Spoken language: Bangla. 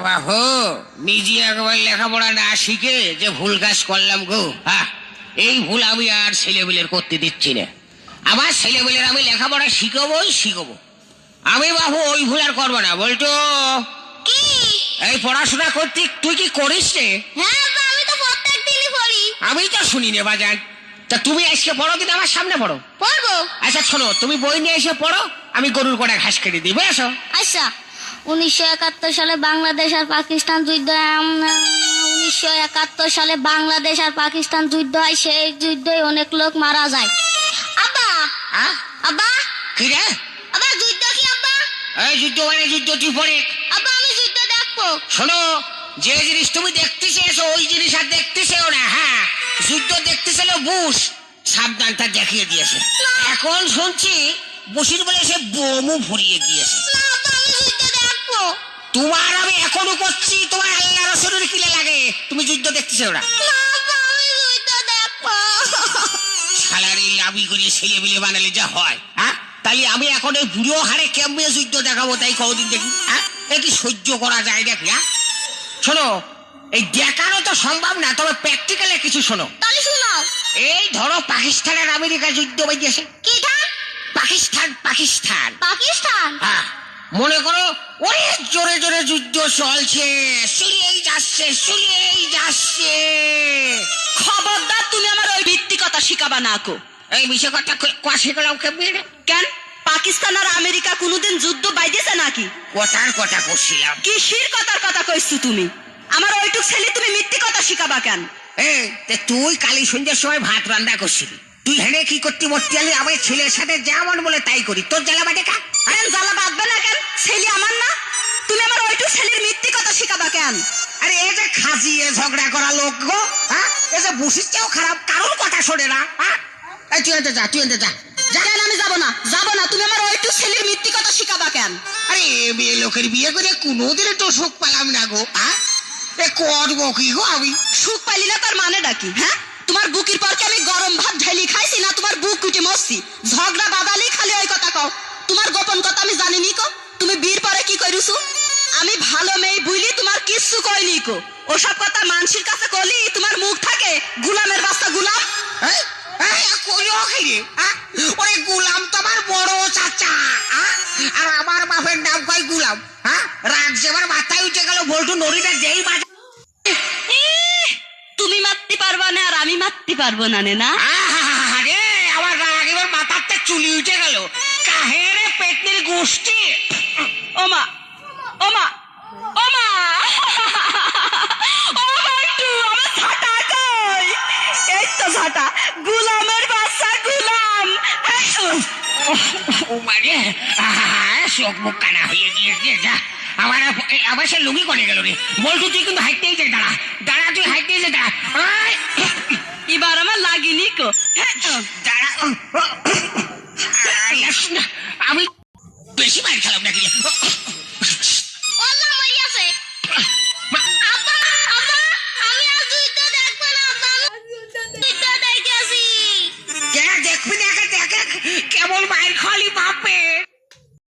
বাহু নিজে একবার লেখাপড়া না শিখে যে ভুল কাজ করলাম গো। হ্যাঁ, এই ভুল আমি আর ছেলেবেলের করতে দিচ্ছি না। আমার ছেলেবেলের আমি লেখাপড়া শিখবো। আমি বাবু ওই ভুল আর করবো না। বলতো কি? এই পড়াশোনা করতে তুই কি করিস রে? হ্যাঁ আব্বা, আমি তো প্রত্যেক দিনই পড়ি। আমি তো শুনি নে বাজান। তা তুমি আজকে পড়ো কিনা আমার সামনে পড়ো। পড়বো। আচ্ছা শোনো, তুমি বই নিয়ে এসে পড়ো, আমি গরুর কটা ঘাস কেটে দিই। এসো। আচ্ছা, 1971 সালে বাংলাদেশ আর পাকিস্তান যুদ্ধ। 1971 সালে বাংলাদেশ আর পাকিস্তান যুদ্ধ হয়। সেই যুদ্ধে অনেক লোক মারা যায়। আব্বা, হ্যাঁ আব্বা, কি রে? আব্বা যুদ্ধ কি আব্বা? এই যুদ্ধ মানে যুদ্ধ, তুই পড়ে। আব্বা আমি যুদ্ধ দেখবো। শোনো, যে জিনিস তুমি দেখতে চেয়েছো ওই জিনিস আর দেখতে চেয়েও না। হ্যাঁ, যুদ্ধ দেখতে ছিল বুশ, সাবধানটা দেখিয়ে দিয়েছে। এখন শুনছি বুশির বলে সে বোমও ফুরিয়ে গিয়েছে। না আব্বা, আমি যুদ্ধ দেখবো। তোমার আমি এখনো করছি, তোমার আল্লাহ রসুলের কিলে লাগে, তুমি যুদ্ধ দেখতে চেয়েও না। না আব্বা, আমি যুদ্ধ দেখবো। সালারি লাভি করে ছেলে বিলে বানালে যা হয়। হ্যাঁ, তাহলে আমি এখন এই বুড়ো হারে কেমনে যুদ্ধ দেখাবো তাই কদিন দেখি। হ্যাঁ, এ কি সহ্য করা যায় নাকি? হ্যাঁ শোনো, এই দেখানো তো সম্ভব না, তবে প্র্যাকটিক্যালে কিছু শোনো। তাহলে শোনাও। এই ধরো পাকিস্তান আর আমেরিকা যুদ্ধ বেঁধেছে। কি ধান? পাকিস্তান। পাকিস্তান। হ্যাঁ, মনে করো অনেক জোরে জোরে যুদ্ধ চলছে, শুলিয়েই যাচ্ছে। খবরদার তুমি আমার ওই ভিত্তি কথা শিখাবা না কো। এই বিষয় কথা কষে গেলাম কেমনি? কেন? পাকিস্তান আর আমেরিকা কোনোদিন যুদ্ধ বাইতেছে নাকি? কথার কথা করছিলাম। কিসির কথার কথা কইছো তুমি? আমার ওইটুক ছেলে তুমি মিথ্যে কথা শিখাবা কেন? তুই কালী সন্ধ্যার সময় ভাত রান্না করছিলি, তুই হেনে কি করতে মরতে আলি? আমার ছেলের সাথে যেমন বলে তাই করি, তোর জ্বালা বাটে কা? কেন জ্বালা বাঁধবে না কেন? ছেলে আমার না? তুমি আমার ওইটুক ছেলের মিথ্যে কথা শিখাবা কেন? আরে এ যে খাজিয়ে ঝগড়া করা লোক গো। হ্যাঁ, এ যে বুসির চেয়েও খারাপ, কারোর কথা শোনে না। হ্যাঁ, তুই এনতে যা। কেন আমি যাবো না। তুমি আমার ওইটুক ছেলের মিথ্যে কথা শিখাবা কেন? আরে মেয়ে লোকের বিয়ে করে কোনোদিন তো সুখ পেলাম না গো। হ্যাঁ, এ করবো কি গো আমি? সুখ পাইলি না তার মানে ডাকি? হ্যাঁ, তোমার বুকের পর কি আমি গরম ভাত ঢেলি খাইছি না তোমার বুক কুটে মরছি? ঝগড়া বাদালি খালি ওই কথা কও। তোমার গোপন কথা আমি জানিনি কো। তুমি বীর পরে কি কইরুছু? আমি ভালো মেয়ে বুইলি তোমার কিচ্ছু কইনি কো। ওসব কথা মানুষের কাছে কলি তোমার মুখ থাকে গুলামের বাচ্চা গুলাম। ওরে গুলাম তোমার বড় চাচা, আর আমার বাপের নাম কয় গুলাম। হ্যাঁ, রাগ যে আমার মাথায় উঠে গেল। বলটু নড়িটা যেই বাজা, তুমি মারতে পারবা না আর আমি মারতে পারবো না না? আরে আমার রাগ এবার মাথাতে চুলি উঠে গেল। কাহেরে পেটনির গোষ্ঠী। ওমা ওমা ওমা ও বাটু, আমার ছাটা কই? এই তো ছাটা, গুলামের বাচ্চা গুলাম। ও মানে চোখ মুখ কানা হয়ে গিয়েছে। যা, আমার সে লুঙ্গি করে গেল রে। বলটু তুই কিন্তু হাইটেই যায়। দাঁড়া তুই হাইটেই যায়। দাঁড়া এবার আমার লাগিনি কো। দাঁড়া। আমি বেশি মার খেলাম নাকি?